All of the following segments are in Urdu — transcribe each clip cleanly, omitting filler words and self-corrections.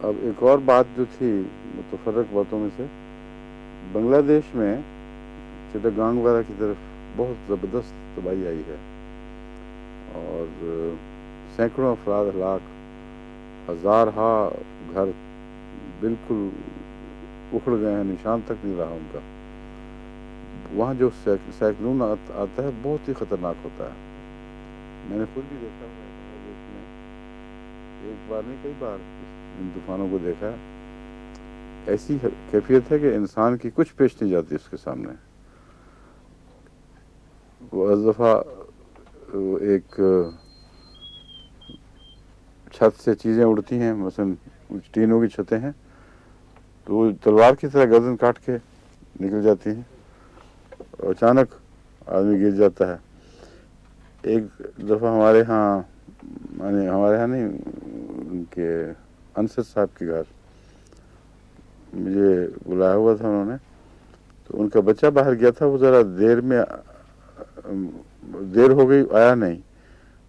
اب ایک اور بات جو تھی متفرق باتوں میں سے، بنگلہ دیش میں چٹاگانگ وغیرہ کی طرف بہت زبردست تباہی آئی ہے، اور سینکڑوں افراد ہلاک، ہزارہا گھر بالکل اکھڑ گئے ہیں، نشان تک نہیں رہا ان کا۔ وہاں جو سائیکلون آتا ہے بہت ہی خطرناک ہوتا ہے، میں نے خود بھی دیکھا ہوا ہے بنگلہ دیش میں، ایک بار نہیں کئی بار ان طوفانوں کو دیکھا ہے۔ ایسی کیفیت ہے کہ انسان کی کچھ پیش نہیں جاتی اس کے سامنے۔ وہ از دفعہ ایک چھت سے چیزیں اڑتی ہیں، مثلا ٹینوں کی چھتیں ہیں، تو وہ تلوار کی طرح گردن کاٹ کے نکل جاتی ہیں، اور اچانک آدمی گر جاتا ہے۔ ایک دفعہ ہمارے ہاں نہیں، ان کے انصر صاحب کے گھر مجھے بلایا ہوا تھا انہوں نے، تو ان کا بچہ باہر گیا تھا، وہ ذرا دیر ہو گئی، آیا نہیں،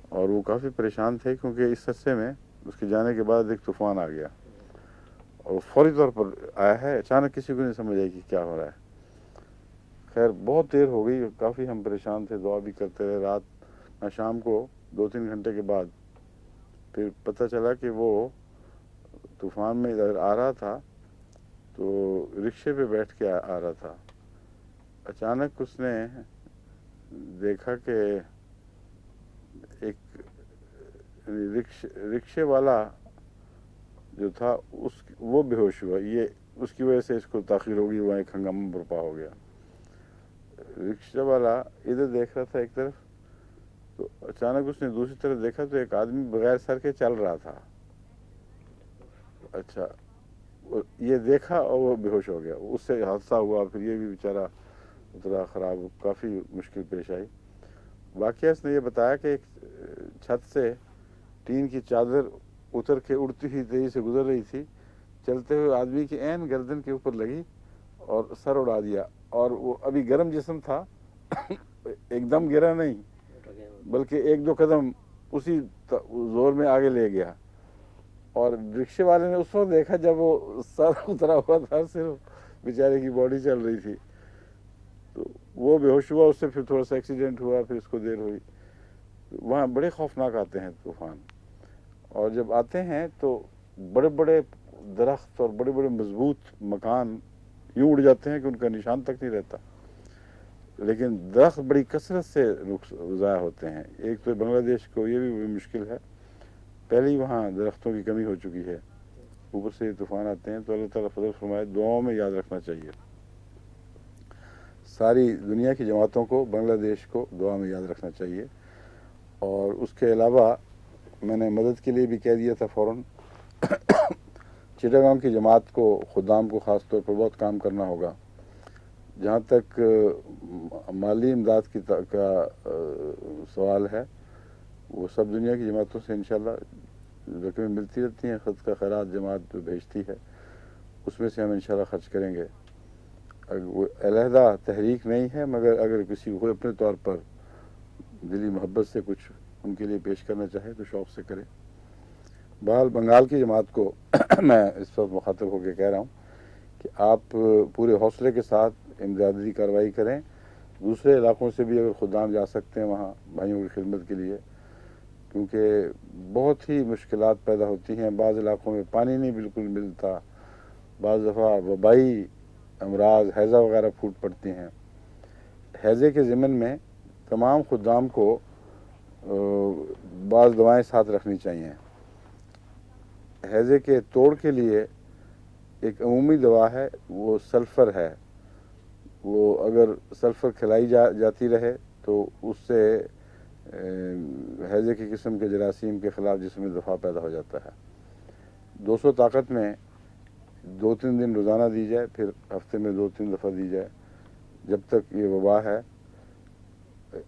اور وہ کافی پریشان تھے کیونکہ اس عرصے میں اس کے جانے کے بعد ایک طوفان آ گیا، اور فوری طور پر آیا ہے، اچانک کسی کو نہیں سمجھ آئی کہ کیا ہو رہا ہے۔ خیر بہت دیر ہو گئی، کافی ہم پریشان تھے، دعا بھی کرتے رہے رات شام کو 2-3 گھنٹے کے بعد پھر پتہ چلا کہ وہ طوفان میں ادھر آ رہا تھا، تو رکشے پہ بیٹھ کے آ رہا تھا۔ اچانک اس نے دیکھا کہ ایک رکشے والا جو تھا وہ بے ہوش ہوا، یہ اس کی وجہ سے اس کو تاخیر ہو گئی، وہاں ایک ہنگامہ برپا ہو گیا۔ رکشہ والا ادھر دیکھ رہا تھا ایک طرف، تو اچانک اس نے دوسری طرف دیکھا تو ایک آدمی بغیر سر کے چل رہا تھا۔ اچھا، یہ دیکھا اور وہ بے ہوش ہو گیا، اس سے حادثہ ہوا، پھر یہ بھی بیچارہ اترا خراب، کافی مشکل پیش آئی۔ واقعہ اس نے یہ بتایا کہ ایک چھت سے ٹین کی چادر اتر کے اڑتی ہوئی تیزی سے گزر رہی تھی، چلتے ہوئے آدمی کی عین گردن کے اوپر لگی اور سر اڑا دیا، اور وہ ابھی گرم جسم تھا، ایک دم گرا نہیں بلکہ 1-2 قدم اسی زور میں آگے لے گیا، اور رکشے والے نے اس وقت دیکھا جب وہ سر اترا ہوا تھا، صرف بیچارے کی باڈی چل رہی تھی، تو وہ بے ہوش ہوا، اس سے پھر تھوڑا سا ایکسیڈنٹ ہوا، پھر اس کو دیر ہوئی۔ وہاں بڑے خوفناک آتے ہیں طوفان، اور جب آتے ہیں تو بڑے بڑے درخت اور بڑے بڑے مضبوط مکان یوں اڑ جاتے ہیں کہ ان کا نشان تک نہیں رہتا، لیکن درخت بڑی کثرت سے ضائع ہوتے ہیں۔ ایک تو بنگلہ دیش کو یہ بھی مشکل ہے، پہلے ہی وہاں درختوں کی کمی ہو چکی ہے، اوپر سے طوفان آتے ہیں، تو اللہ تعالیٰ فضل فرمائے، دعاؤں میں یاد رکھنا چاہیے۔ ساری دنیا کی جماعتوں کو بنگلہ دیش کو دعا میں یاد رکھنا چاہیے، اور اس کے علاوہ میں نے مدد کے لیے بھی کہہ دیا تھا فوراً، چٹاگانگ کی جماعت کو، خدام کو خاص طور پر بہت کام کرنا ہوگا۔ جہاں تک مالی امداد کا سوال ہے، وہ سب دنیا کی جماعتوں سے انشاءاللہ رقمیں ملتی رہتی ہیں، خود کا خیرات جماعت جو بھیجتی ہے اس میں سے ہم انشاءاللہ خرچ کریں گے۔ وہ علیحدہ تحریک نہیں ہے، مگر اگر کسی کو اپنے طور پر دلی محبت سے کچھ ان کے لیے پیش کرنا چاہے تو شوق سے کرے۔ بہرحال بنگال کی جماعت کو میں اس وقت مخاطب ہو کے کہہ رہا ہوں کہ آپ پورے حوصلے کے ساتھ امدادی کارروائی کریں، دوسرے علاقوں سے بھی اگر خدام جا سکتے ہیں وہاں بھائیوں کی خدمت کے لیے، کیونکہ بہت ہی مشکلات پیدا ہوتی ہیں، بعض علاقوں میں پانی نہیں بالکل ملتا، بعض دفعہ وبائی امراض ہیضہ وغیرہ پھوٹ پڑتی ہیں۔ ہیضے کے ضمن میں تمام خدام کو بعض دوائیں ساتھ رکھنی چاہیے۔ ہیضے کے توڑ کے لیے ایک عمومی دوا ہے، وہ سلفر ہے، وہ اگر سلفر کھلائی جاتی رہے تو اس سے ہیضے کی قسم کے جراثیم کے خلاف جسم میں دفاع پیدا ہو جاتا ہے۔ 200 طاقت میں 2-3 دن روزانہ دی جائے، پھر ہفتے میں 2-3 دفعہ دی جائے جب تک یہ وبا ہے۔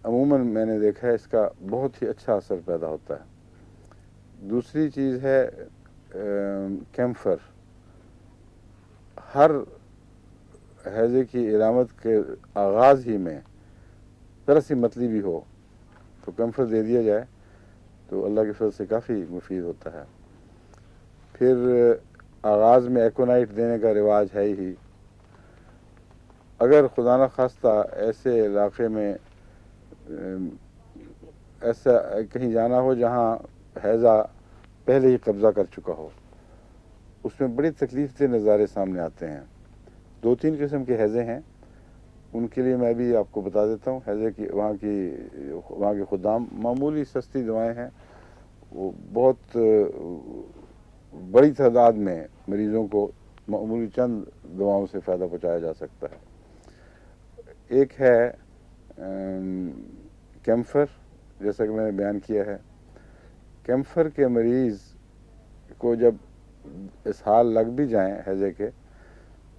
عموماً میں نے دیکھا ہے اس کا بہت ہی اچھا اثر پیدا ہوتا ہے۔ دوسری چیز ہے کیمفر۔ ہر ہیضے کی علامت کے آغاز ہی میں ذرا سی متلی بھی ہو تو کیمفر دے دیا جائے تو اللہ کے فضل سے کافی مفید ہوتا ہے۔ پھر آغاز میں ایکونائٹ دینے کا رواج ہے ہی. اگر خدا نخواستہ ایسے علاقے میں ایسا کہیں جانا ہو جہاں ہیضہ پہلے ہی قبضہ کر چکا ہو، اس میں بڑی تکلیف دہ نظارے سامنے آتے ہیں. 2-3 قسم کے ہیضے ہیں، ان کے لیے میں بھی آپ کو بتا دیتا ہوں. ہیضے کی وہاں کے خدام معمولی سستی دوائیں ہیں، وہ بہت بڑی تعداد میں مریضوں کو معمولی چند دواؤں سے فائدہ پہنچایا جا سکتا ہے. ایک ہے کیمفر، جیسا کہ میں نے بیان کیا ہے. کیمفر کے مریض کو جب اسہال لگ بھی جائیں ہیضے کے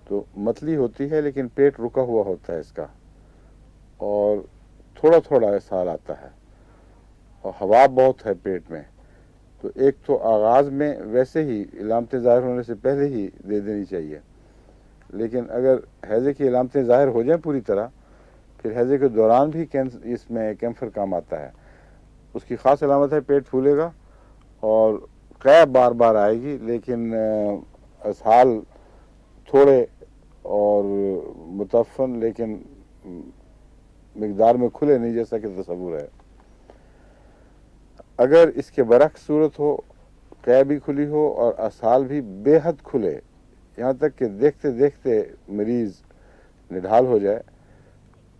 تو متلی ہوتی ہے لیکن پیٹ رکا ہوا ہوتا ہے اس کا، اور تھوڑا تھوڑا اسہال آتا ہے اور ہوا بہت ہے پیٹ میں. تو ایک تو آغاز میں ویسے ہی علامتیں ظاہر ہونے سے پہلے ہی دے دینی چاہیے، لیکن اگر ہیضے کی علامتیں ظاہر ہو جائیں پوری طرح، پھر ہیضے کے دوران بھی اس میں کیمفر کام آتا ہے. اس کی خاص علامت ہے پیٹ پھولے گا اور قے بار بار آئے گی، لیکن اسہال تھوڑے اور متفن لیکن مقدار میں کھلے نہیں، جیسا کہ تصور ہے. اگر اس کے برعکس صورت ہو، قے بھی کھلی ہو اور اسہال بھی بے حد کھلے، یہاں تک کہ دیکھتے دیکھتے مریض نڈھال ہو جائے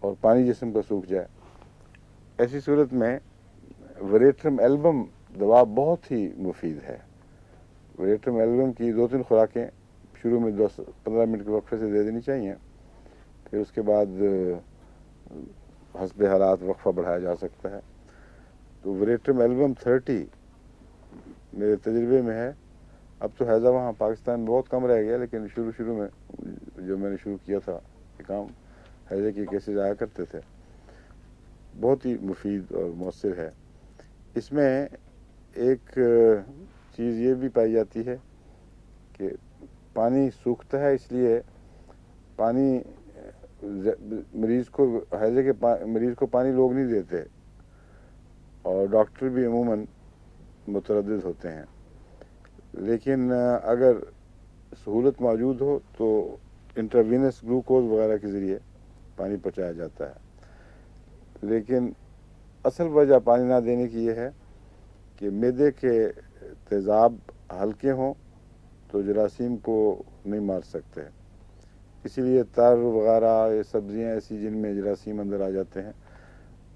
اور پانی جسم کا سوکھ جائے، ایسی صورت میں وریٹرم البم دوا بہت ہی مفید ہے. وریٹرم البم کی 2-3 خوراکیں شروع میں 15 منٹ کے وقفے سے دے دینی چاہیے، پھر اس کے بعد حسب حالات وقفہ بڑھایا جا سکتا ہے. تو وریٹرم البم 30 میرے تجربے میں ہے. اب تو ہیضہ وہاں پاکستان میں بہت کم رہ گیا، لیکن شروع میں جو میں نے شروع کیا تھا یہ کام، ہیضے کے کیسز آیا کرتے تھے. بہت ہی مفید اور مؤثر ہے. اس میں ایک چیز یہ بھی پائی جاتی ہے کہ پانی سوکھتا ہے، اس لیے پانی ہیضے کے مریض کو پانی لوگ نہیں دیتے، اور ڈاکٹر بھی عموماً متردد ہوتے ہیں. لیکن اگر سہولت موجود ہو تو انٹراوینس گلوکوز وغیرہ کے ذریعے پانی پہنچایا جاتا ہے. لیکن اصل وجہ پانی نہ دینے کی یہ ہے کہ معدے کے تیزاب ہلکے ہوں تو جراثیم کو نہیں مار سکتے، اسی لیے تر وغیرہ یہ سبزیاں ایسی جن میں جراثیم اندر آ جاتے ہیں،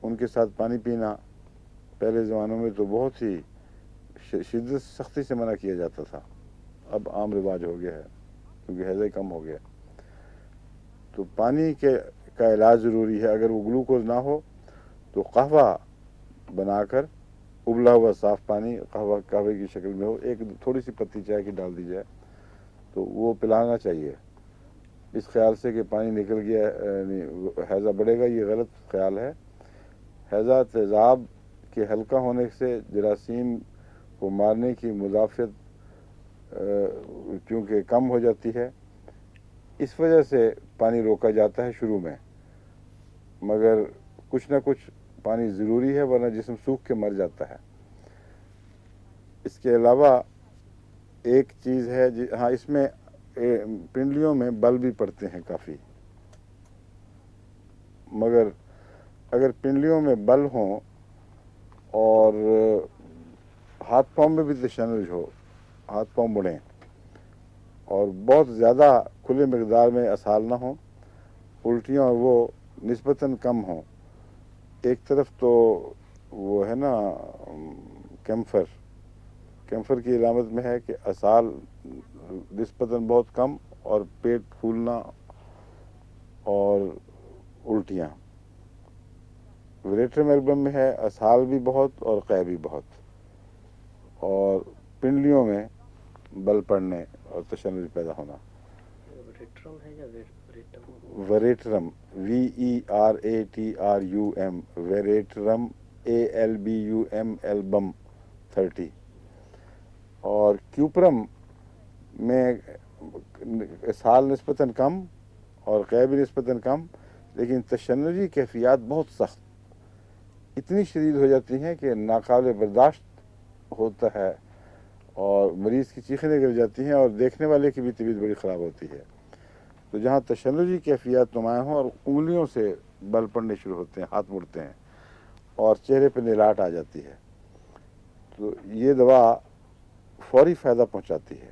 ان کے ساتھ پانی پینا پہلے زمانوں میں تو بہت ہی شدت سختی سے منع کیا جاتا تھا. اب عام رواج ہو گیا ہے کیونکہ ہیضہ کم ہو گیا. تو پانی کا علاج ضروری ہے. اگر وہ گلوکوز نہ ہو تو قہوہ بنا کر ابلا ہوا صاف پانی قہوے کی شکل میں ہو، ایک تھوڑی سی پتی چائے کی ڈال دی جائے تو وہ پلانا چاہیے. اس خیال سے کہ پانی نکل گیا ہیضہ بڑھے گا، یہ غلط خیال ہے. ہیضہ تیزاب کے ہلکا ہونے سے جراثیم کو مارنے کی مدافعت چونکہ کم ہو جاتی ہے، اس وجہ سے پانی روکا جاتا ہے شروع میں، مگر کچھ نہ کچھ پانی ضروری ہے ورنہ جسم سوکھ کے مر جاتا ہے. اس کے علاوہ ایک چیز ہے ہاں، اس میں پنڈلیوں میں بل بھی پڑتے ہیں کافی، مگر اگر پنڈلیوں میں بل ہوں اور ہاتھ پاؤں میں بھی تشنج ہو، ہاتھ پاؤں بڑھیں اور بہت زیادہ کھلے مقدار میں اسہال نہ ہوں، الٹیاں اور وہ نسبتاً کم ہوں. ایک طرف تو وہ ہے نا کیمفر کی علامت میں ہے کہ اسہال نسبتاً بہت کم اور پیٹ پھولنا اور الٹیاں. وریٹرم البم میں ہے اسہال بھی بہت اور قے بھی بہت، اور پنڈلیوں میں بل پڑنے اور تشنج پیدا ہونا. وریٹرم ہے یا وریٹرم VERATRUM وریٹرم ALBUM البم 30. اور کیوپرم میں اسہال نسبتاً کم اور قے بھی نسبتاً کم، لیکن تشنجی کیفیات بہت سخت، اتنی شدید ہو جاتی ہیں کہ ناقابل برداشت ہوتا ہے اور مریض کی چیخیں گر جاتی ہیں اور دیکھنے والے کی بھی طبیعت بڑی خراب ہوتی ہے. تو جہاں تشنجی کیفیات نمایاں ہوں اور انگلیوں سے بل پڑنے شروع ہوتے ہیں، ہاتھ مڑتے ہیں اور چہرے پہ نلاٹ آ جاتی ہے، تو یہ دوا فوری فائدہ پہنچاتی ہے.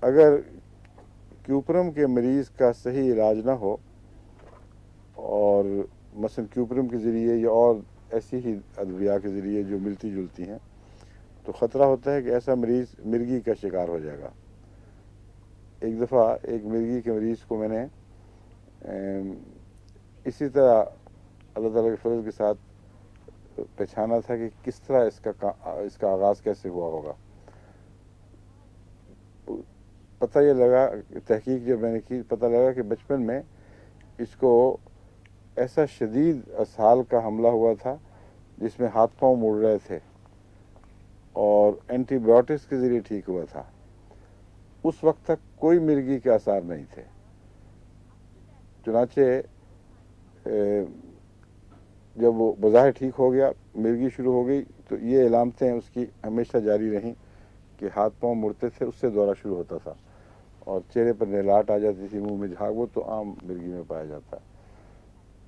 اگر کیوپرم کے مریض کا صحیح علاج نہ ہو اور مثلا کیوپرم کے ذریعے یا اور ایسی ہی ادویہ کے ذریعے جو ملتی جلتی ہیں، تو خطرہ ہوتا ہے کہ ایسا مریض مرگی کا شکار ہو جائے گا. ایک دفعہ ایک مرگی کے مریض کو میں نے اسی طرح اللہ تعالیٰ کے فضل کے ساتھ پہچانا تھا کہ کس طرح اس کا آغاز کیسے ہوا ہوگا. پتہ یہ لگا، تحقیق جب میں نے کی، پتہ لگا کہ بچپن میں اس کو ایسا شدید اسہال کا حملہ ہوا تھا جس میں ہاتھ پاؤں مڑ رہے تھے اور اینٹی بایوٹکس کے ذریعے ٹھیک ہوا تھا. اس وقت تک کوئی مرگی کے آثار نہیں تھے. چنانچہ جب وہ بظاہر ٹھیک ہو گیا، مرگی شروع ہو گئی، تو یہ علامتیں اس کی ہمیشہ جاری رہیں کہ ہاتھ پاؤں مڑتے تھے، اس سے دورہ شروع ہوتا تھا اور چہرے پر نلاٹ آ جاتی تھی، منہ میں جھاگ، وہ تو عام مرگی میں پایا جاتا ہے.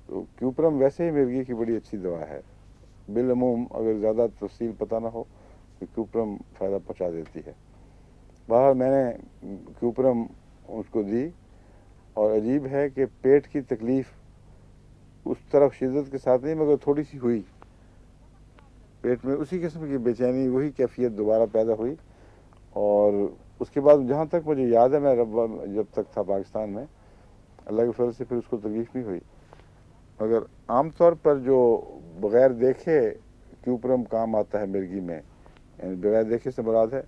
تو کیوپرم ویسے ہی مرگی کی بڑی اچھی دوا ہے. بالعموم اگر زیادہ تفصیل پتہ نہ ہو تو کیوپرم فائدہ پہنچا دیتی ہے. بہرحال میں نے کیوپرم اس کو دی، اور عجیب ہے کہ پیٹ کی تکلیف اس طرف شدت کے ساتھ نہیں مگر تھوڑی سی ہوئی، پیٹ میں اسی قسم کی بے چینی، وہی کیفیت دوبارہ پیدا ہوئی. اور اس کے بعد جہاں تک مجھے یاد ہے، میں جب تک تھا پاکستان میں، اللہ کے فضل سے پھر اس کو تکلیف نہیں ہوئی. مگر عام طور پر جو بغیر دیکھے کیوپرم کام آتا ہے مرگی میں، یعنی بغیر دیکھے سے مراد ہے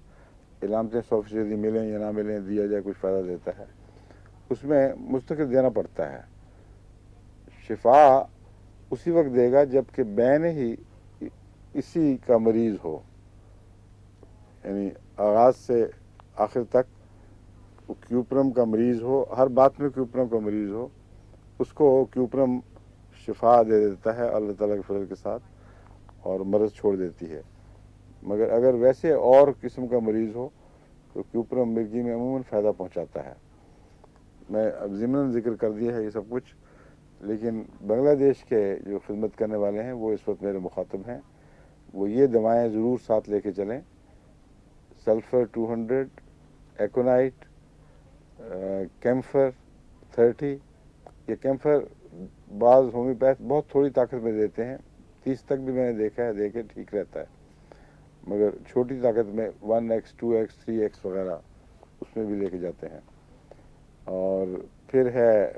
علامتیں 100% ملیں یا نہ ملیں، دیا جائے کچھ فائدہ دیتا ہے، اس میں مستقل دینا پڑتا ہے. شفا اسی وقت دے گا جب کہ بین ہی اسی کا مریض ہو، یعنی آغاز سے آخر تک کیوپرم کا مریض ہو، ہر بات میں کیوپرم کا مریض ہو، اس کو کیوپرم شفا دے دیتا ہے اللہ تعالیٰ کے فضل کے ساتھ، اور مرض چھوڑ دیتی ہے. مگر اگر ویسے اور قسم کا مریض ہو تو کیوپرم مرگی میں عموماً فائدہ پہنچاتا ہے. میں اب ضمن ذکر کر دیا ہے یہ سب کچھ، لیکن بنگلہ دیش کے جو خدمت کرنے والے ہیں وہ اس وقت میرے مخاطب ہیں، وہ یہ دوائیں ضرور ساتھ لے کے چلیں: سلفر 200، ایکونائٹ، کیمفر 30. یہ کیمفر بعض ہومیوپیتھ بہت تھوڑی طاقت میں دیتے ہیں، 30 تک بھی میں نے دیکھا ہے، دیکھے ٹھیک رہتا ہے. مگر چھوٹی طاقت میں 1x 2x 3x وغیرہ اس میں بھی لے کے جاتے ہیں. اور پھر ہے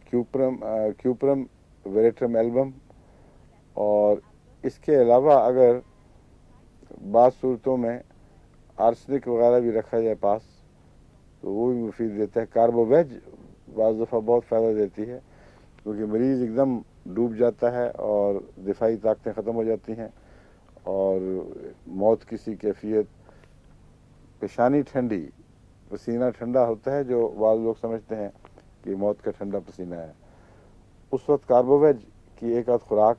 کیوپرم ویریٹرم ایلبم. اور اس کے علاوہ اگر بعض صورتوں میں آرسنک وغیرہ بھی رکھا جائے پاس تو وہ بھی مفید دیتا ہے. کاربو ویج بعض دفعہ بہت فائدہ دیتی ہے، کیونکہ مریض ایک دم ڈوب جاتا ہے اور دفاعی طاقتیں ختم ہو جاتی ہیں اور موت کسی کیفیت. پیشانی ٹھنڈی، پسینہ ٹھنڈا ہوتا ہے، جو بعض لوگ سمجھتے ہیں کہ موت کا ٹھنڈا پسینہ ہے، اس وقت کاربوویج کی ایک آدھ خوراک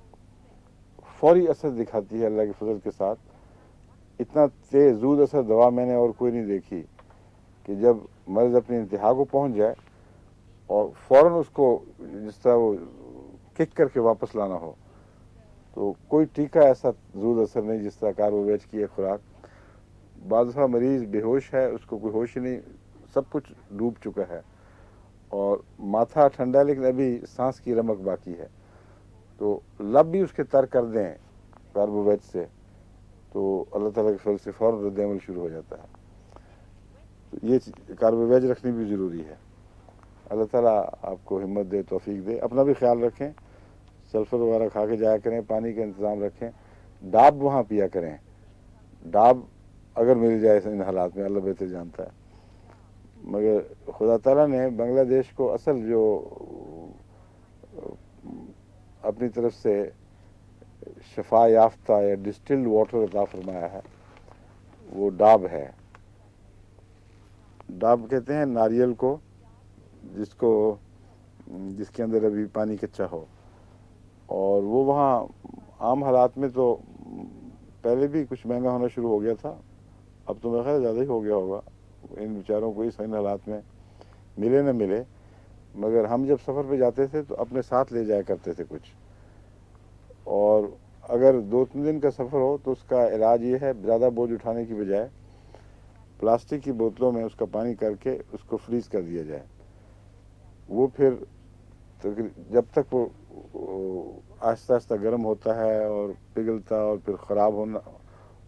فوری اثر دکھاتی ہے اللہ کے فضل کے ساتھ. اتنا تیز زود اثر دوا میں نے اور کوئی نہیں دیکھی کہ جب مرض اپنی انتہا کو پہنچ جائے اور فوراً اس کو جس طرح وہ کک کر کے واپس لانا ہو، تو کوئی ٹیکہ ایسا زود اثر نہیں جس طرح کاربوویج کی ایک خوراک. بعض دفعہ مریض بے ہوش ہے، اس کو کوئی ہوش ہی نہیں، سب کچھ ڈوب چکا ہے اور ماتھا ٹھنڈا ہے لیکن ابھی سانس کی رمق باقی ہے، تو لب بھی اس کے تر کر دیں کاربوویج سے تو اللہ تعالیٰ کے فضل سے فوراً رد عمل شروع ہو جاتا ہے. تو یہ کاربوویج رکھنی بھی ضروری ہے. اللہ تعالیٰ آپ کو ہمت دے، توفیق دے. اپنا بھی خیال رکھیں، سلفر وغیرہ کھا کے جایا کریں، پانی کا انتظام رکھیں، ڈاب وہاں پیا کریں. ڈاب اگر مل جائے ان حالات میں، اللہ بہتر جانتا ہے. مگر خدا تعالیٰ نے بنگلہ دیش کو اصل جو اپنی طرف سے شفا یافتہ یا ڈسٹلڈ واٹر عطا فرمایا ہے، وہ ڈاب ہے. ڈاب کہتے ہیں ناریل کو، جس کے اندر ابھی پانی کچا ہو. اور وہ وہاں عام حالات میں تو پہلے بھی کچھ مہنگا ہونا شروع ہو گیا تھا، اب تو میرا خیال زیادہ ہی ہو گیا ہوگا ان بیچاروں کو اس ان حالات میں ملے نہ ملے، مگر ہم جب سفر پہ جاتے تھے تو اپنے ساتھ لے جایا کرتے تھے کچھ، اور اگر 2-3 دن کا سفر ہو تو اس کا علاج یہ ہے زیادہ بوجھ اٹھانے کی بجائے پلاسٹک کی بوتلوں میں اس کا پانی کر کے اس کو فریز کر دیا جائے، وہ پھر جب تک وہ آہستہ آہستہ گرم ہوتا ہے اور پگھلتا اور پھر خراب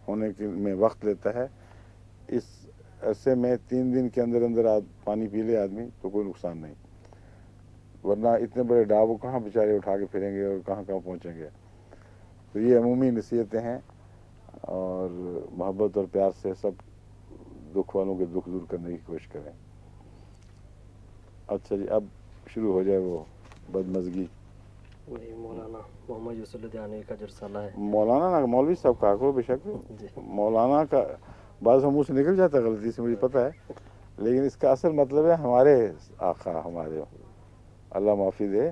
ہونے کے میں وقت لیتا ہے، اس عرصے میں 3 دن کے اندر اندر پانی پی لے آدمی تو کوئی نقصان نہیں، ورنہ اتنے بڑے ڈاب وہ کہاں بیچارے اٹھا کے پھریں گے اور کہاں کہاں پہنچیں گے۔ تو یہ عمومی نصیحتیں ہیں، اور محبت اور پیار سے سب دکھ والوں کے دکھ دور کرنے کی کوشش کریں۔ اچھا جی، اب شروع ہو جائے وہ بدمزگی۔ وہی مولانا محمد یوسف لدھیانوی کا جو رسالہ ہے، مولانا نہ مولوی صاحب کہا کرو بے شک، جی مولانا کا بعض منہ سے نکل جاتا ہے غلطی سے، مجھے پتہ ہے، لیکن اس کا اصل مطلب ہے ہمارے آقا، ہمارے اللہ معافی دے،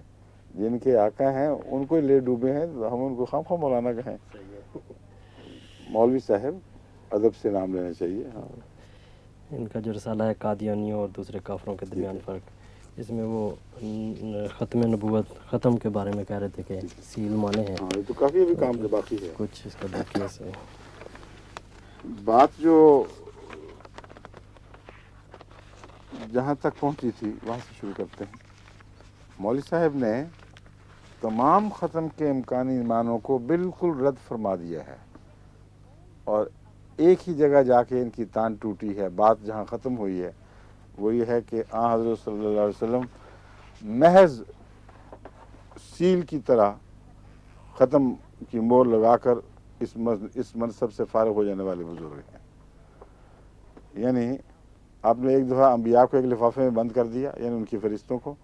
جن کے آقا ہیں ان کو لے ڈوبے ہیں، ہم ان کو خواہ خواہ مولانا کہیں۔ صحیح ہے۔ مولوی صاحب ادب سے نام لینا چاہیے۔ ہاں ان کا جو رسالہ ہے قادیانیوں اور دوسرے کافروں کے درمیان فرق، اس میں وہ ختم نبوت ختم کے بارے میں کہہ رہے تھے کہ سیل مانے ہیں، ہاں، یہ تو کافی ابھی کام باقی ہے۔ کچھ اس کا باقی ہے۔ بات جو جہاں تک پہنچی تھی وہاں سے شروع کرتے ہیں۔ مولوی صاحب نے تمام ختم کے امکانی معنوں کو بالکل رد فرما دیا ہے، اور ایک ہی جگہ جا کے ان کی تان ٹوٹی ہے۔ بات جہاں ختم ہوئی ہے وہ یہ ہے کہ آن حضرت صلی اللہ علیہ وسلم محض سیل کی طرح ختم کی مور لگا کر اس منصب سے فارغ ہو جانے والے بزرگ ہیں۔ یعنی آپ نے ایک دفعہ انبیاء کو ایک لفافے میں بند کر دیا، یعنی ان کی فرشتوں کو،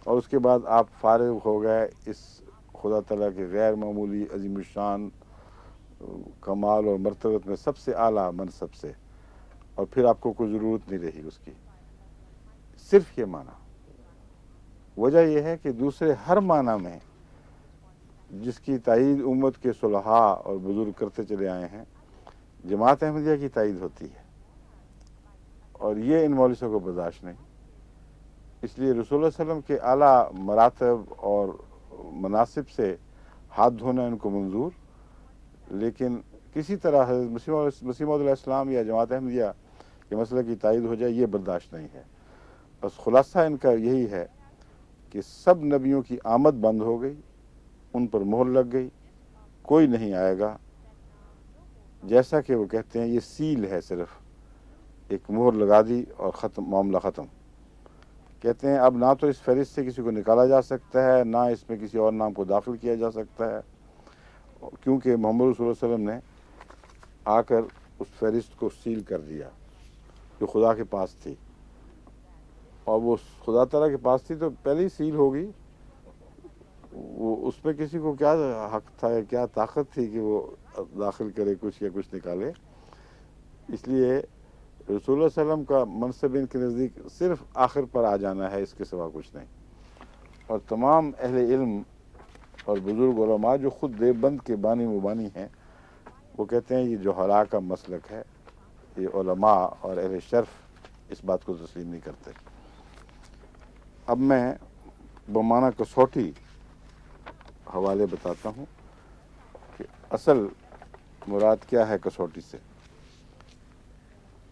اور اس کے بعد آپ فارغ ہو گئے اس خدا تعالیٰ کے غیر معمولی عظیم الشان کمال اور مرتبت میں سب سے اعلیٰ منصب سے، اور پھر آپ کو کوئی ضرورت نہیں رہی اس کی، صرف یہ معنی۔ وجہ یہ ہے کہ دوسرے ہر معنی میں جس کی تائید امت کے صلحاء اور بزرگ کرتے چلے آئے ہیں، جماعت احمدیہ کی تائید ہوتی ہے، اور یہ ان مولویوں کو برداشت نہیں۔ اس لیے رسول اللہ علیہ وسلم کے اعلیٰ مراتب اور مناصب سے ہاتھ دھونا ان کو منظور، لیکن کسی طرح حضرت مسیح موعود علیہ السلام یا جماعت احمدیہ کے مسئلے کی تائید ہو جائے، یہ برداشت نہیں ہے۔ بس خلاصہ ان کا یہی ہے کہ سب نبیوں کی آمد بند ہو گئی، ان پر مہر لگ گئی، کوئی نہیں آئے گا، جیسا کہ وہ کہتے ہیں یہ سیل ہے، صرف ایک مہر لگا دی اور ختم، معاملہ ختم۔ کہتے ہیں اب نہ تو اس فہرست سے کسی کو نکالا جا سکتا ہے، نہ اس میں کسی اور نام کو داخل کیا جا سکتا ہے، کیونکہ محمد رسول اللہ علیہ وسلم نے آ کر اس فہرست کو سیل کر دیا جو خدا کے پاس تھی، اور وہ خدا تعالیٰ کے پاس تھی تو پہلے ہی سیل ہوگی، وہ اس میں کسی کو کیا حق تھا یا کیا طاقت تھی کہ وہ داخل کرے کچھ یا کچھ نکالے۔ اس لیے رسول اللہ علیہ وسلم کا منصب ان کے نزدیک صرف آخر پر آ جانا ہے، اس کے سوا کچھ نہیں۔ اور تمام اہل علم اور بزرگ علماء جو خود دیوبند کے بانی مبانی ہیں، وہ کہتے ہیں یہ جوہراء کا مسلک ہے، یہ علماء اور اہل شرف اس بات کو تسلیم نہیں کرتے۔ اب میں بمعنی کسوٹی حوالے بتاتا ہوں کہ اصل مراد کیا ہے کسوٹی سے۔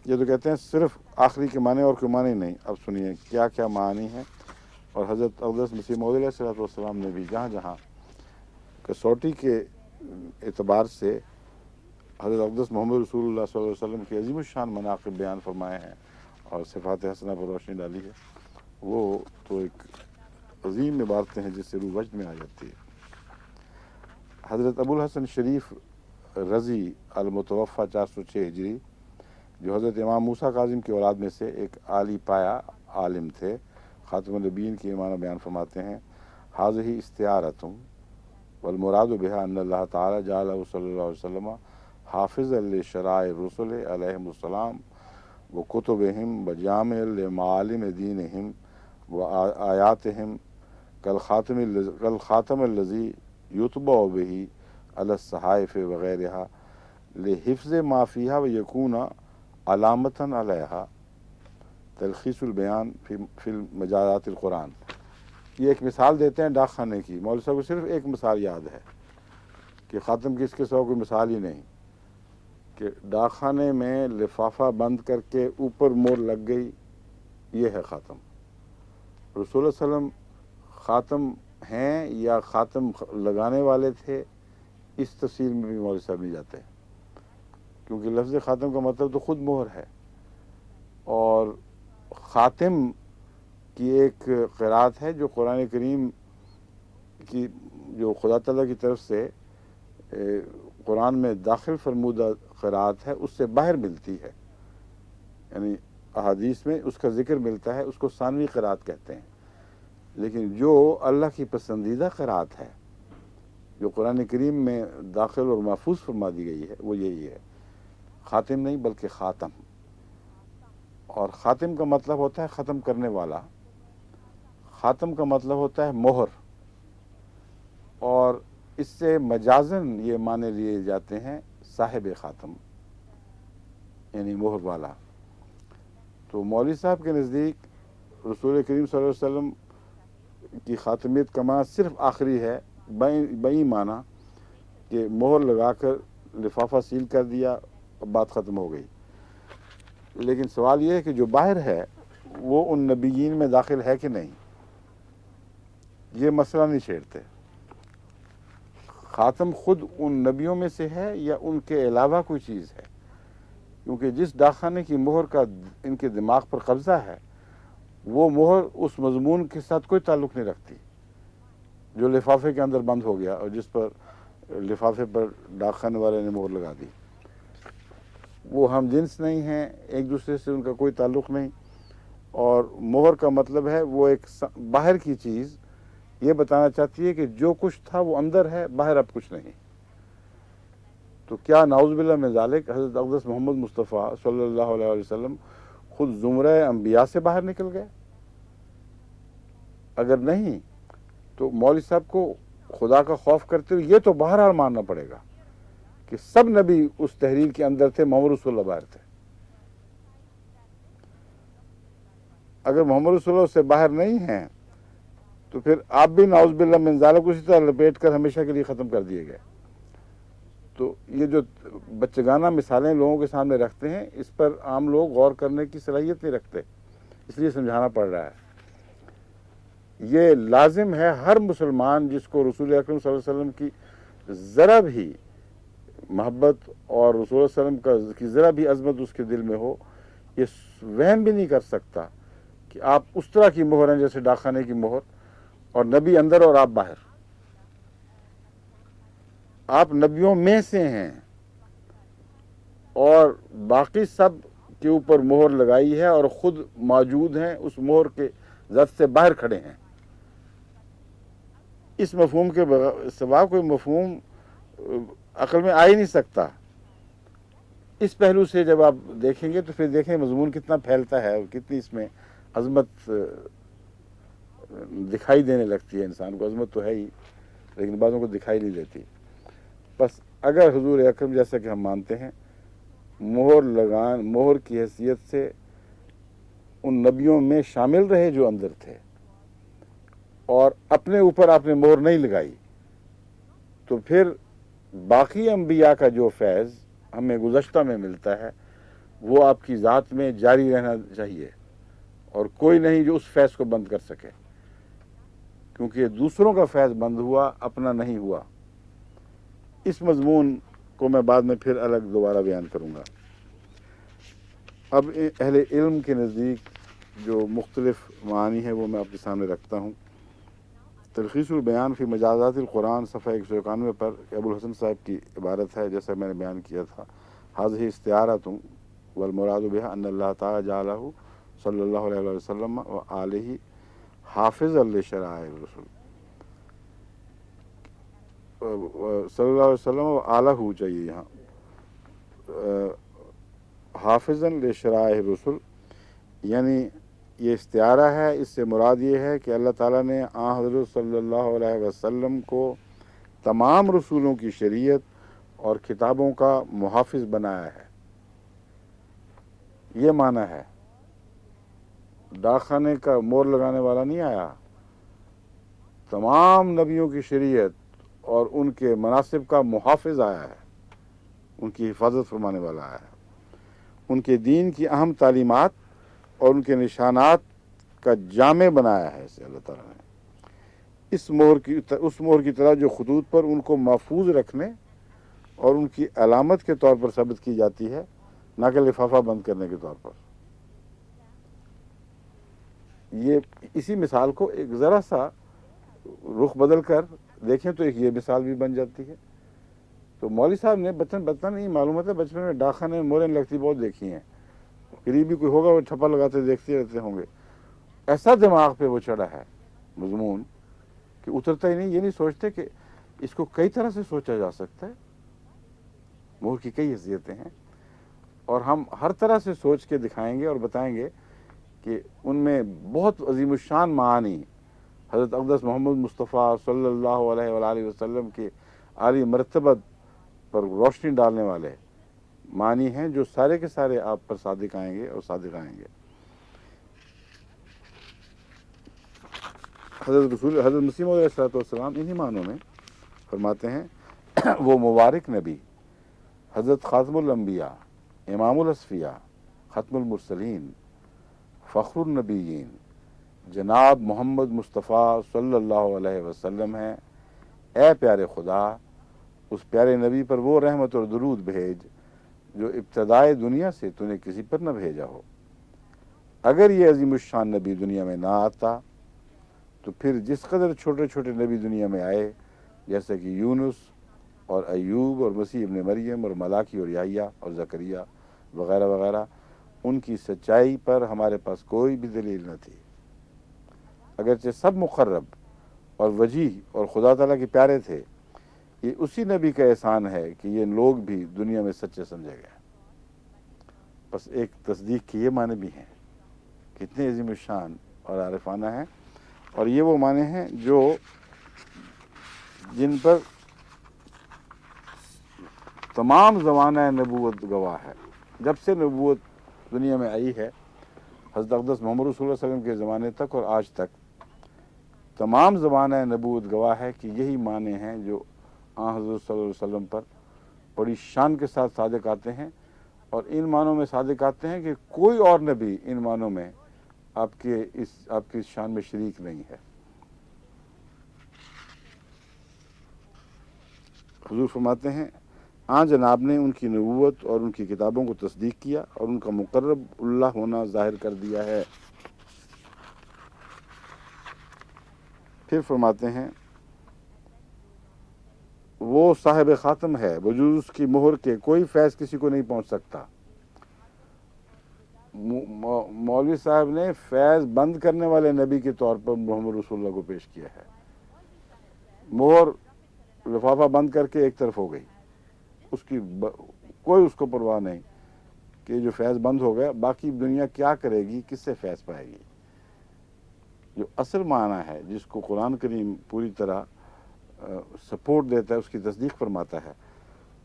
یہ تو کہتے ہیں صرف آخری کے معنی اور کوئی معنی نہیں، اب سنیے کیا کیا معنی ہیں، اور حضرت اقدس مسیح موعود علیہ السلام نے بھی جہاں جہاں کسوٹی کے اعتبار سے حضرت اقدس محمد رسول اللہ صلی اللہ علیہ وسلم کے عظیم الشان مناقب بیان فرمائے ہیں اور صفات حسنہ پر روشنی ڈالی ہے، وہ تو ایک عظیم عبارتیں ہیں جس سے روح وجد میں آ جاتی ہے۔ حضرت ابو الحسن شریف رضی المتوفیٰ 406 ہجری، جو حضرت امام موسیٰ کاظم کے اولاد میں سے ایک عالی پایا عالم تھے، خاتم النبیین کی معنی بیان فرماتے ہیں، حاضہ استعارتم والمراد بها ان اللہ تعالی جعلہ صلی اللہ علیہ وسلم حافظ لشرائع الرسل علیہم السلام وکتبہم وجامع لمعالم دینہم وآیاتہم کالخاتم الذی یتبع بہ علی الصحائف وغیرہا لحفظ ما فیہا ویکون علامتاً علیہا تلخیص البیان فی مجازات القرآن. یہ ایک مثال دیتے ہیں ڈاک خانے کی. مولوی صاحب کو صرف ایک مثال یاد ہے کہ خاتم کی اس کے سوا کوئی مثال ہی نہیں، کہ ڈاک خانے میں لفافہ بند کر کے اوپر مور لگ گئی، یہ ہے خاتم. رسول اللہ علیہ وسلم خاتم ہیں یا خاتم لگانے والے تھے، اس تفصیل میں بھی مولوی صاحب نہیں جاتے، کیونکہ لفظ خاتم کا مطلب تو خود مہر ہے. اور خاتم کی ایک قرات ہے جو قرآن کریم کی، جو خدا تعالیٰ کی طرف سے قرآن میں داخل فرمودہ قرات ہے، اس سے باہر ملتی ہے. یعنی احادیث میں اس کا ذکر ملتا ہے، اس کو ثانوی قرات کہتے ہیں. لیکن جو اللہ کی پسندیدہ قرات ہے، جو قرآن کریم میں داخل اور محفوظ فرما دی گئی ہے، وہ یہی ہے. خاتم نہیں بلکہ خاتم. اور خاتم کا مطلب ہوتا ہے ختم کرنے والا، خاتم کا مطلب ہوتا ہے مہر، اور اس سے مجازن یہ معنی لیے جاتے ہیں صاحب خاتم، یعنی مہر والا. تو مولوی صاحب کے نزدیک رسول کریم صلی اللہ علیہ وسلم کی خاتمیت کا معنی صرف آخری ہے، بئی معنی کہ مہر لگا کر لفافہ سیل کر دیا اور بات ختم ہو گئی. لیکن سوال یہ ہے کہ جو باہر ہے وہ ان نبیین میں داخل ہے کہ نہیں، یہ مسئلہ نہیں چھیڑتے. خاتم خود ان نبیوں میں سے ہے یا ان کے علاوہ کوئی چیز ہے، کیونکہ جس ڈاکخانے کی مہر کا ان کے دماغ پر قبضہ ہے، وہ مہر اس مضمون کے ساتھ کوئی تعلق نہیں رکھتی جو لفافے کے اندر بند ہو گیا اور جس پر لفافے پر ڈاکخانے والے نے مہر لگا دی. وہ ہم جنس نہیں ہیں، ایک دوسرے سے ان کا کوئی تعلق نہیں. اور مہر کا مطلب ہے وہ ایک باہر کی چیز یہ بتانا چاہتی ہے کہ جو کچھ تھا وہ اندر ہے، باہر اب کچھ نہیں. تو کیا نعوذ باللہ من ذالک حضرت اقدس محمد مصطفیٰ صلی اللہ علیہ وسلم خود زمرہ انبیاء سے باہر نکل گئے؟ اگر نہیں تو مولوی صاحب کو خدا کا خوف کرتے ہوئے یہ تو بہرحال ماننا پڑے گا کہ سب نبی اس تحریر کے اندر تھے، محمد رسول اللہ باہر تھے. اگر محمد رسول اللہ سے باہر نہیں ہیں تو پھر آپ بھی نعوذ باللہ من ذالک اسی طرح لپیٹ کر ہمیشہ کے لیے ختم کر دیے گئے. تو یہ جو بچگانہ مثالیں لوگوں کے سامنے رکھتے ہیں، اس پر عام لوگ غور کرنے کی صلاحیت نہیں رکھتے، اس لیے سمجھانا پڑ رہا ہے. یہ لازم ہے ہر مسلمان جس کو رسول اکرم صلی اللہ علیہ وسلم کی ذرا بھی محبت اور رسول اللہ علیہ وسلم کی ذرا بھی عظمت اس کے دل میں ہو، یہ وہم بھی نہیں کر سکتا کہ آپ اس طرح کی مہر ہیں جیسے ڈاکخانے کی مہر، اور نبی اندر اور آپ باہر. آپ نبیوں میں سے ہیں اور باقی سب کے اوپر مہر لگائی ہے اور خود موجود ہیں، اس مہر کے ذات سے باہر کھڑے ہیں. اس مفہوم کے سوا کوئی مفہوم عقل میں آ ہی نہیں سکتا. اس پہلو سے جب آپ دیکھیں گے تو پھر دیکھیں مضمون کتنا پھیلتا ہے اور کتنی اس میں عظمت دکھائی دینے لگتی ہے. انسان کو عظمت تو ہے ہی، لیکن بعضوں کو دکھائی نہیں دیتی. بس اگر حضور اکرم جیسا کہ ہم مانتے ہیں مہر کی حیثیت سے ان نبیوں میں شامل رہے جو اندر تھے، اور اپنے اوپر آپ نے مہر نہیں لگائی، تو پھر باقی انبیاء کا جو فیض ہمیں گزشتہ میں ملتا ہے وہ آپ کی ذات میں جاری رہنا چاہیے، اور کوئی نہیں جو اس فیض کو بند کر سکے، کیونکہ دوسروں کا فیض بند ہوا، اپنا نہیں ہوا. اس مضمون کو میں بعد میں پھر الگ دوبارہ بیان کروں گا. اب اہل علم کے نزدیک جو مختلف معانی ہیں وہ میں آپ کے سامنے رکھتا ہوں. تلخیص البیان فی مجازات القرآن صفحہ 191 پر ابو الحسن صاحب کی عبارت ہے، جیسا میں نے بیان کیا تھا: حاضہ استعارۃ والمراد بها ان اللہ تعالی جعلہ صلی اللہ علیہ وسلم و آلہ حافظ لشرائع الرسول. صلی اللہ علیہ وسلم و آلہ چاہیے یہاں، حافظ لشرائع الرسول، یعنی یہ استعارہ ہے. اس سے مراد یہ ہے کہ اللہ تعالیٰ نے حضرت صلی اللہ علیہ وسلم کو تمام رسولوں کی شریعت اور کتابوں کا محافظ بنایا ہے. یہ معنی ہے، ڈاک خانے کا مور لگانے والا نہیں آیا، تمام نبیوں کی شریعت اور ان کے مناسب کا محافظ آیا ہے، ان کی حفاظت فرمانے والا آیا ہے، ان کے دین کی اہم تعلیمات اور ان کے نشانات کا جامع بنایا ہے اسے اللہ تعالیٰ نے، اس مہر کی طرح جو خطوط پر ان کو محفوظ رکھنے اور ان کی علامت کے طور پر ثابت کی جاتی ہے، نہ کہ لفافہ بند کرنے کے طور پر۔ یہ اسی مثال کو ایک ذرا سا رخ بدل کر دیکھیں تو ایک یہ مثال بھی بن جاتی ہے۔ تو مولوی صاحب نے بچپن نہیں معلوم ہے، بچپن میں ڈاک خانے میں موریں لگتی بہت دیکھی ہیں، قریبی کوئی ہوگا وہ چھپا لگاتے دیکھتے رہتے ہوں گے، ایسا دماغ پہ وہ چڑھا ہے مضمون کہ اترتا ہی نہیں۔ یہ نہیں سوچتے کہ اس کو کئی طرح سے سوچا جا سکتا ہے، مہر کی کئی حیثیتیں ہیں، اور ہم ہر طرح سے سوچ کے دکھائیں گے اور بتائیں گے کہ ان میں بہت عظیم الشان معانی حضرت اقدس محمد مصطفیٰ صلی اللہ علیہ وآلہ وسلم کے عالی مرتبت پر روشنی ڈالنے والے معنی ہیں، جو سارے کے سارے آپ پر صادق آئیں گے اور صادق آئیں گے۔ حضرت مسیح موعود علیہ السلام انہی معنوں میں فرماتے ہیں وہ مبارک نبی، حضرت خاتم الانبیاء، امام الاصفیاء، ختم المرسلین، فخر النبیین، جناب محمد مصطفیٰ صلی اللہ علیہ وسلم ہیں۔ اے پیارے خدا، اس پیارے نبی پر وہ رحمت اور درود بھیج جو ابتدائے دنیا سے تو نے کسی پر نہ بھیجا ہو۔ اگر یہ عظیم الشان نبی دنیا میں نہ آتا تو پھر جس قدر چھوٹے چھوٹے نبی دنیا میں آئے، جیسے کہ یونس اور ایوب اور مسیح ابن مریم اور ملاکی اور یحییٰ اور زکریا وغیرہ وغیرہ، ان کی سچائی پر ہمارے پاس کوئی بھی دلیل نہ تھی۔ اگرچہ سب مقرب اور وجیح اور خدا تعالیٰ کے پیارے تھے، یہ اسی نبی کا احسان ہے کہ یہ لوگ بھی دنیا میں سچے سمجھے گئے۔ بس ایک تصدیق کے یہ معنی بھی ہیں، کتنے عظیم الشان اور عارفانہ ہیں، اور یہ وہ معنی ہیں جن پر تمام زمانہ نبوت گواہ ہے۔ جب سے نبوت دنیا میں آئی ہے، حضرت اقدس محمد رسول اللہ علیہ وسلم کے زمانے تک اور آج تک تمام زمانہ نبوت گواہ ہے کہ یہی معنی ہیں جو حضرت صلی اللہ علیہ وسلم پر بڑی شان کے ساتھ صادق آتے ہیں، اور ان معنوں میں صادق آتے ہیں کہ کوئی اور نبی ان معنوں میں آپ کی اس شان میں شریک نہیں ہے۔ حضور فرماتے ہیں جناب نے ان کی نبوت اور ان کی کتابوں کو تصدیق کیا اور ان کا مقرب اللہ ہونا ظاہر کر دیا ہے۔ پھر فرماتے ہیں وہ صاحب خاتم ہے، بجز اس کی مہر کے کوئی فیض کسی کو نہیں پہنچ سکتا۔ مولوی صاحب نے فیض بند کرنے والے نبی کے طور پر محمد رسول اللہ کو پیش کیا ہے۔ مہر لفافہ بند کر کے ایک طرف ہو گئی، کوئی اس کو پرواہ نہیں کہ جو فیض بند ہو گیا، باقی دنیا کیا کرے گی، کس سے فیض پائے گی۔ جو اصل معنی ہے جس کو قرآن کریم پوری طرح سپورٹ دیتا ہے، اس کی تصدیق فرماتا ہے،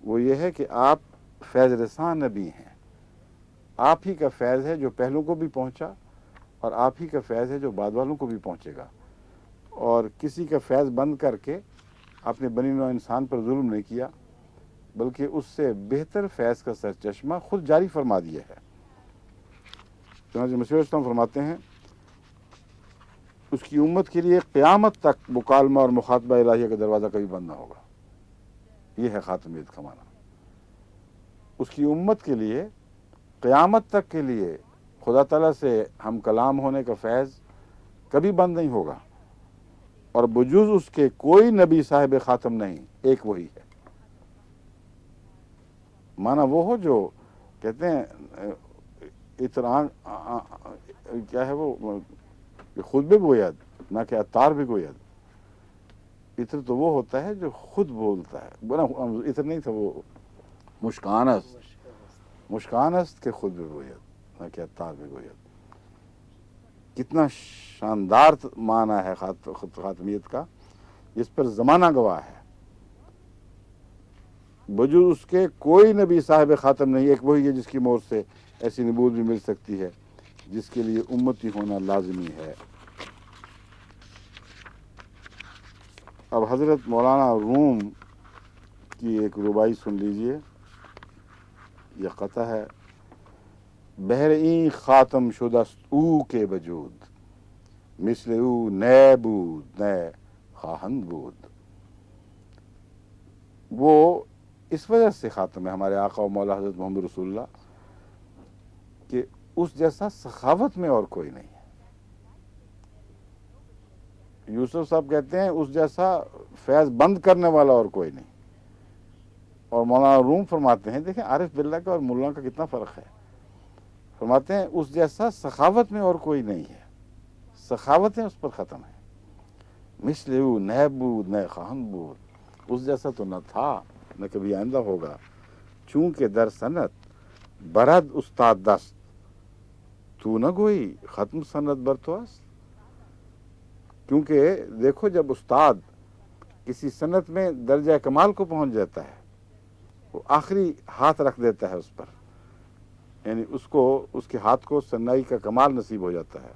وہ یہ ہے کہ آپ فیض رساں نبی ہیں۔ آپ ہی کا فیض ہے جو پہلوں کو بھی پہنچا، اور آپ ہی کا فیض ہے جو بعد والوں کو بھی پہنچے گا، اور کسی کا فیض بند کر کے آپ نے بنی نوع انسان پر ظلم نہیں کیا، بلکہ اس سے بہتر فیض کا سرچشمہ خود جاری فرما دیا ہے۔ چنانچہ مسیح علیہ السلام فرماتے ہیں اس کی امت کے لیے قیامت تک مکالمہ اور مخاطبہ الہیہ کا دروازہ کبھی بند نہ ہوگا۔ یہ ہے خاتمیت کا معنی۔ اس کی امت کے لیے قیامت تک کے لیے خدا تعالیٰ سے ہم کلام ہونے کا فیض کبھی بند نہیں ہوگا، اور بجز اس کے کوئی نبی صاحب خاتم نہیں، ایک وہی ہے۔ معنی وہ ہو جو کہتے ہیں کیا ہے وہ خود بھی گوید نہ کہ عطار بھی گوید۔ عطر تو وہ ہوتا ہے جو خود بولتا ہے، عطر نہیں تھا، وہ مشکان است کہ خود بھی گوید نہ کہ عطار بھی گوید۔ کتنا شاندار معنی ہے خاتمیت کا، جس پر زمانہ گواہ ہے۔ بجز اس کے کوئی نبی صاحب خاتم نہیں، ایک وہی ہے جس کی مہر سے ایسی نبوت بھی مل سکتی ہے جس کے لیے امتی ہونا لازمی ہے۔ اب حضرت مولانا روم کی ایک ربائی سن لیجئے، یہ قطع ہے: بہر این خاتم شدست او کے وجود، مثل او نئے بود نئے خواہند بود۔ وہ اس وجہ سے خاتم ہے ہمارے آقا و مولا حضرت محمد رسول اللہ کہ اس جیسا سخاوت میں اور کوئی نہیں ہے۔ یوسف صاحب کہتے ہیں اس جیسا فیض بند کرنے والا اور کوئی نہیں، اور مولانا روم فرماتے ہیں، دیکھیں عارف باللہ کا اور ملا کا کتنا فرق ہے، فرماتے ہیں اس جیسا سخاوت میں اور کوئی نہیں ہے، سخاوتیں اس پر ختم ہیں۔ مثل او نئے بود نئے خواہند بود، اس جیسا تو نہ تھا نہ کبھی آئندہ ہوگا، چونکہ در سنت برد استاد دست، تو نہ گوئی ختم سنت بر تو است۔ کیونکہ دیکھو جب استاد کسی سنت میں درجہ کمال کو پہنچ جاتا ہے، وہ آخری ہاتھ رکھ دیتا ہے اس پر، یعنی اس کو، اس کے ہاتھ کو سنائی کا کمال نصیب ہو جاتا ہے۔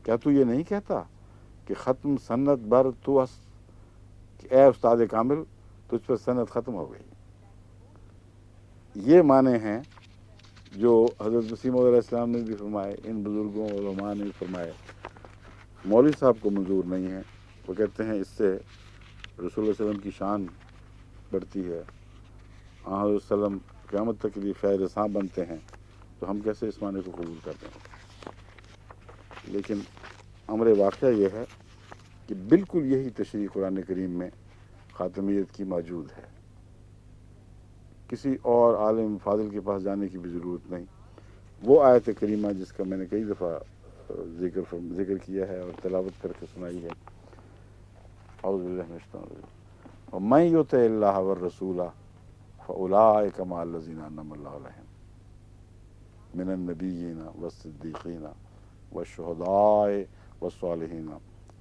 کیا تو یہ نہیں کہتا کہ ختم سنت بر تو است، کہ اے استاد کامل تجھ پر سنت ختم ہو گئی۔ یہ معنی ہیں جو حضرت مسیح موعود علیہ السلام نے بھی فرمائے، ان بزرگوں علماء نے بھی فرمائے، مولوی صاحب کو منظور نہیں ہے۔ وہ کہتے ہیں اس سے رسول اللہ صلی اللہ علیہ وسلم کی شان بڑھتی ہے، حضرت صلی اللہ علیہ وسلم قیامت تک کے لیے فیض رساں بنتے ہیں، تو ہم کیسے اس معنی کو قبول کرتے ہیں؟ لیکن امر واقعہ یہ ہے کہ بالکل یہی تشریح قرآن کریم میں خاتمیت کی موجود ہے، کسی اور عالم فاضل کے پاس جانے کی بھی ضرورت نہیں۔ وہ آیت کریمہ جس کا میں نے کئی دفعہ ذکر کیا ہے اور تلاوت کر کے سنائی ہے، اعوذ باللہ من الشیطان الرجیم، وَمَن یُطِعِ اللَّهَ وَالرَّسُولَ فَأُولَٰئِکَ مَعَ الَّذِینَ أَنْعَمَ اللَّهُ عَلَیْہِم مِّنَ النَّبِیِّینَ وَالصِّدِّیقِینَ وَالشُّہَدَاءِ وَالصَّالِحِینَ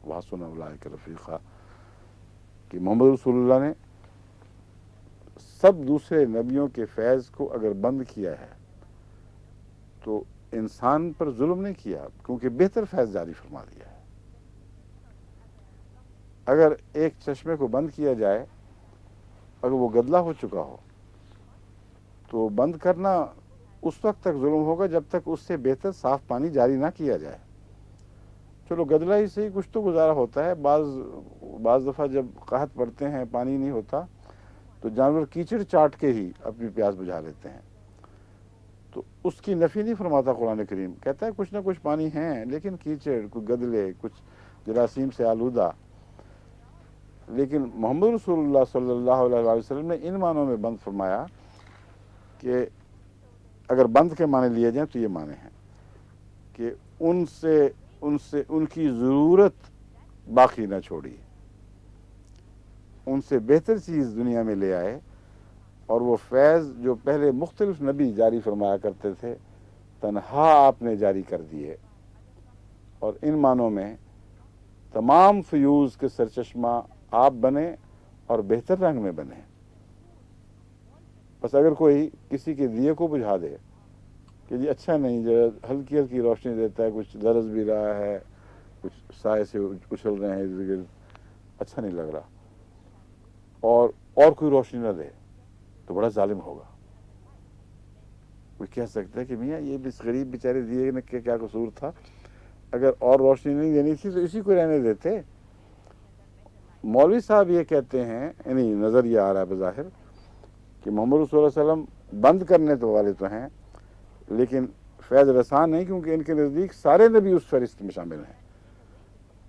وَحَسُنَ أُولَٰئِکَ رفیقا، کہ محمد رسول اللہ نے سب دوسرے نبیوں کے فیض کو اگر بند کیا ہے تو انسان پر ظلم نہیں کیا، کیونکہ بہتر فیض جاری فرما دیا ہے۔ اگر ایک چشمے کو بند کیا جائے، اگر وہ گدلا ہو چکا ہو تو بند کرنا اس وقت تک ظلم ہوگا جب تک اس سے بہتر صاف پانی جاری نہ کیا جائے۔ چلو گدلا ہی صحیح، کچھ تو گزارا ہوتا ہے، بعض دفعہ جب قحط پڑتے ہیں پانی نہیں ہوتا تو جانور کیچڑ چاٹ کے ہی اپنی پیاس بجھا لیتے ہیں، تو اس کی نفی نہیں فرماتا قرآن کریم، کہتا ہے کچھ نہ کچھ پانی ہیں لیکن کیچڑ، کچھ گدلے، کچھ جراثیم سے آلودہ۔ لیکن محمد رسول اللہ صلی اللہ علیہ وسلم نے ان معنوں میں بند فرمایا کہ اگر بند کے معنی لیے جائیں تو یہ معنی ہیں کہ ان کی ضرورت باقی نہ چھوڑی، ان سے بہتر چیز دنیا میں لے آئے، اور وہ فیض جو پہلے مختلف نبی جاری فرمایا کرتے تھے تنہا آپ نے جاری کر دیے، اور ان معنوں میں تمام فیوز کے سرچشمہ آپ بنے اور بہتر رنگ میں بنے۔ بس اگر کوئی کسی کے دیے کو بجھا دے کہ جی اچھا نہیں، جو ہلکی ہلکی روشنی دیتا ہے، کچھ لرز بھی رہا ہے، کچھ سائے سے اچھل رہے ہیں ارد گرد، اچھا نہیں لگ رہا، اور کوئی روشنی نہ دے تو بڑا ظالم ہوگا۔ کوئی کہہ سکتا ہے کہ میاں یہ بھی غریب بیچارے دیے نے کیا قصور تھا، اگر اور روشنی نہیں دینی تھی تو اسی کو رہنے دیتے۔ مولوی صاحب یہ کہتے ہیں، یعنی نظر یہ آ رہا ہے بظاہر کہ محمد رسول اللہ علیہ وسلم بند کرنے تو والے تو ہیں لیکن فیض رسان نہیں، کیونکہ ان کے نزدیک سارے نبی اس فہرست میں شامل ہیں،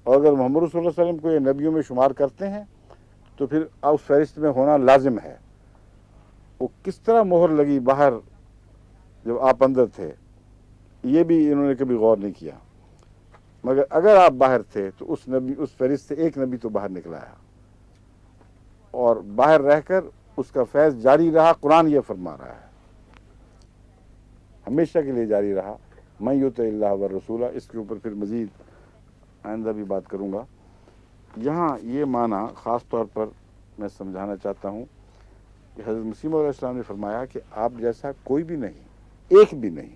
اور اگر محمد رسول اللہ علیہ وسلم کو یہ نبیوں میں شمار کرتے ہیں تو پھر اس فہرست میں ہونا لازم ہے۔ وہ کس طرح مہر لگی باہر جب آپ اندر تھے، یہ بھی انہوں نے کبھی غور نہیں کیا، مگر اگر آپ باہر تھے تو اس فہرست سے ایک نبی تو باہر نکلا ہے، اور باہر رہ کر اس کا فیض جاری رہا۔ قرآن یہ فرما رہا ہے، ہمیشہ کے لیے جاری رہا، من یطع اللہ والرسول۔ اس کے اوپر پھر مزید آئندہ بھی بات کروں گا۔ یہاں یہ معنی خاص طور پر میں سمجھانا چاہتا ہوں کہ حضرت مسیح موعود علیہ السلام نے فرمایا کہ آپ جیسا کوئی بھی نہیں، ایک بھی نہیں،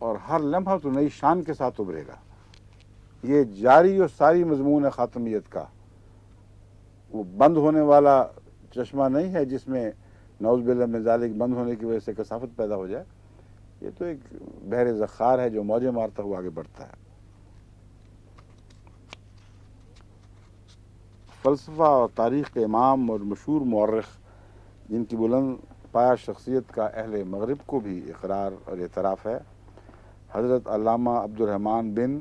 اور ہر لمحہ تو نئی شان کے ساتھ ابھرے گا. یہ جاری اور ساری مضمون ہے خاتمیت کا. وہ بند ہونے والا چشمہ نہیں ہے جس میں نعوذ باللہ من ذالک بند ہونے کی وجہ سے کثافت پیدا ہو جائے. یہ تو ایک بحر ذخار ہے جو موجیں مارتا ہوا آگے بڑھتا ہے. فلسفہ اور تاریخ کے امام اور مشہور مورخ جن کی بلند پایہ شخصیت کا اہل مغرب کو بھی اقرار اور اعتراف ہے، حضرت علامہ عبد الرحمن بن،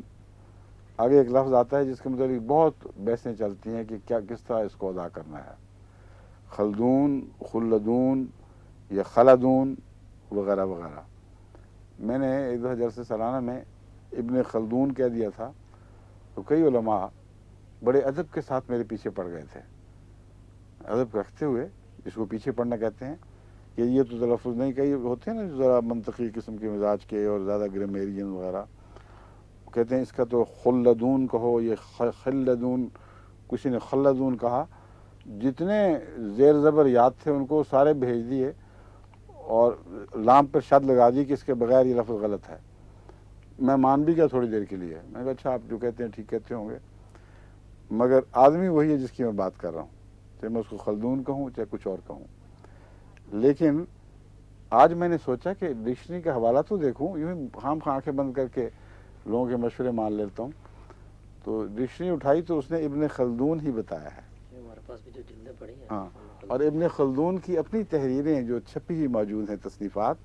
آگے ایک لفظ آتا ہے جس کے متعلق بہت بحثیں چلتی ہیں کہ کیا کس طرح اس کو ادا کرنا ہے، خلدون، خلدون یا خلدون وغیرہ وغیرہ. میں نے ایک دفعہ جلسہ سالانہ میں ابن خلدون کہہ دیا تھا تو کئی علماء بڑے ادب کے ساتھ میرے پیچھے پڑ گئے تھے، ادب رکھتے ہوئے، جس کو پیچھے پڑنا کہتے ہیں، کہ یہ تو تلفظ نہیں، کئی ہوتے ہیں نا ذرا منطقی قسم کے مزاج کے اور زیادہ گرامیرین وغیرہ، کہتے ہیں اس کا تو خلدون کہو، یہ خلدون، کسی نے خلدون کہا. جتنے زیر زبر یاد تھے ان کو سارے بھیج دیے اور لام پر شد لگا دی کہ اس کے بغیر یہ لفظ غلط ہے. میں مان بھی گیا تھوڑی دیر کے لیے. میں نے کہا اچھا آپ جو کہتے ہیں ٹھیک کہتے ہوں گے، مگر آدمی وہی ہے جس کی میں بات کر رہا ہوں، چاہے میں اس کو خلدون کہوں چاہے کچھ اور کہوں. لیکن آج میں نے سوچا کہ ڈکشنری کا حوالہ تو دیکھوں، یوں ہی خام خواہ آنکھیں بند کر کے لوگوں کے مشورے مان لیتا ہوں. تو ڈکشنری اٹھائی تو اس نے ابن خلدون ہی بتایا ہے. ہمارے پاس بھی جو جلدیں پڑی ہیں. ہاں، اور ابن خلدون کی اپنی تحریریں جو چھپی ہوئی موجود ہیں، تصنیفات،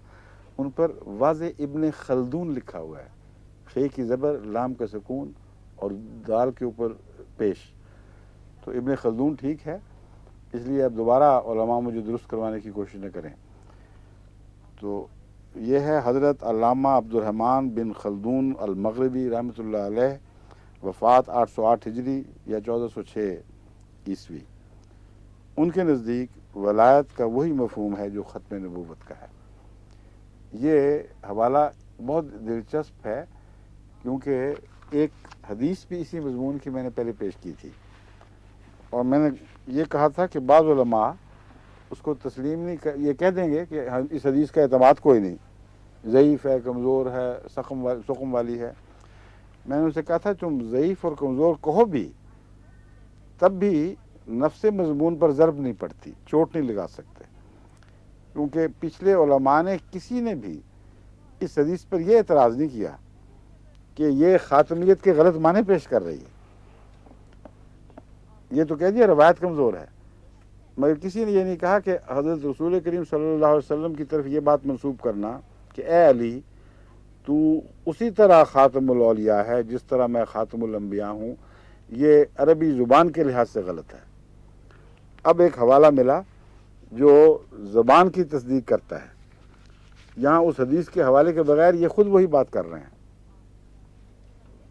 ان پر واضح ابن خلدون لکھا ہوا ہے، خے کی زبر، لام کا سکون اور دال کے اوپر پیش. تو ابن خلدون ٹھیک ہے، اس لیے اب دوبارہ علماء مجھے درست کروانے کی کوشش نہ کریں. تو یہ ہے حضرت علامہ عبد الرحمن بن خلدون المغربی رحمۃ اللہ علیہ، وفات 808 ہجری یا 1406 عیسوی. ان کے نزدیک ولایت کا وہی مفہوم ہے جو ختم نبوت کا ہے. یہ حوالہ بہت دلچسپ ہے کیونکہ ایک حدیث بھی اسی مضمون کی میں نے پہلے پیش کی تھی، اور میں نے یہ کہا تھا کہ بعض علماء اس کو تسلیم نہیں یہ کہہ دیں گے کہ اس حدیث کا اعتماد کوئی نہیں، ضعیف ہے، کمزور ہے، سقم والی ہے. میں نے اسے کہا تھا تم ضعیف اور کمزور کہو بھی، تب بھی نفس مضمون پر ضرب نہیں پڑتی، چوٹ نہیں لگا سکتے، کیونکہ پچھلے علماء نے کسی نے بھی اس حدیث پر یہ اعتراض نہیں کیا کہ یہ خاتمیت کے غلط معنی پیش کر رہی ہے. یہ تو کہہ دیا روایت کمزور ہے، مگر کسی نے یہ نہیں کہا کہ حضرت رسول کریم صلی اللہ علیہ وسلم کی طرف یہ بات منسوب کرنا کہ اے علی تو اسی طرح خاتم الاولیاء ہے جس طرح میں خاتم الانبیاء ہوں، یہ عربی زبان کے لحاظ سے غلط ہے. اب ایک حوالہ ملا جو زبان کی تصدیق کرتا ہے. یہاں اس حدیث کے حوالے کے بغیر یہ خود وہی بات کر رہے ہیں.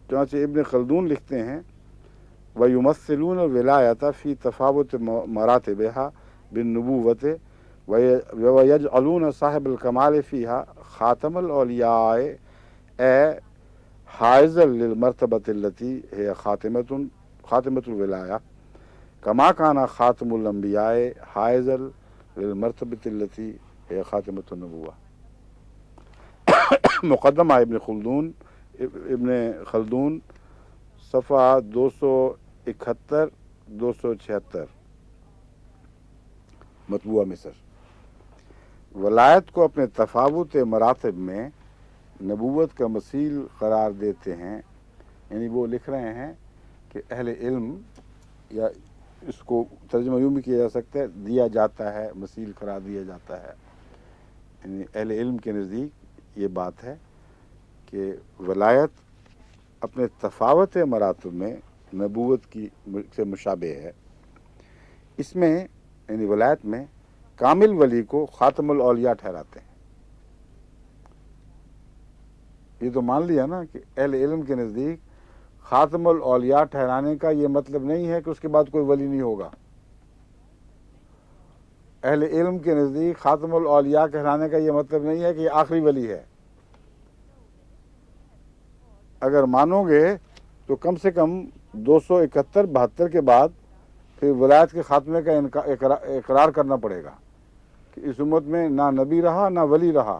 چنانچہ ابن خلدون لکھتے ہیں وَيُمَثِّلُونَ الْوِلَایَةَ فِي تَفَاوُتِ مَرَاتِبِهَا بِالنُّبُوَّةِ وَيَجْعَلُونَ صَاحِبَ الْكَمَالِ فِيهَا خَاتَمَ الْأَوْلِيَاءِ حَائِزًا لِلْمَرْتَبَةِ الَّتِي هِيَ خَاتِمَةُ الْوِلَایَةِ كَمَا كَانَ خَاتِمُ الْأَنْبِيَاءِ حَائِزًا لِلْمَرْتَبَةِ الَّتِي هِيَ خَاتِمَةُ النُّبُوَّةِ. مقدمہ ابن خلدون صفحہ 271 276 مطبوعہ مصر. ولایت کو اپنے تفاوت مراتب میں نبوت کا مثیل قرار دیتے ہیں، یعنی وہ لکھ رہے ہیں کہ اہل علم، یا اس کو ترجمہ یوں بھی کیا جا سکتا ہے دیا جاتا ہے، مثیل قرار دیا جاتا ہے، یعنی اہل علم کے نزدیک یہ بات ہے کہ ولایت اپنے تفاوت مراتب میں نبوت کی سے مشابہ ہے. اس میں یعنی ولایت میں کامل ولی کو خاتم الاولیاء ٹھہراتے ہیں. یہ تو مان لیا نا کہ اہل علم کے نزدیک خاتم الاولیاء ٹھہرانے کا یہ مطلب نہیں ہے کہ اس کے بعد کوئی ولی نہیں ہوگا. اہل علم کے نزدیک خاتم الاولیاء کہلانے کا یہ مطلب نہیں ہے کہ یہ آخری ولی ہے. اگر مانو گے تو کم سے کم 271-72 کے بعد پھر ولایت کے خاتمے کا اقرار کرنا پڑے گا کہ اس امت میں نہ نبی رہا نہ ولی رہا،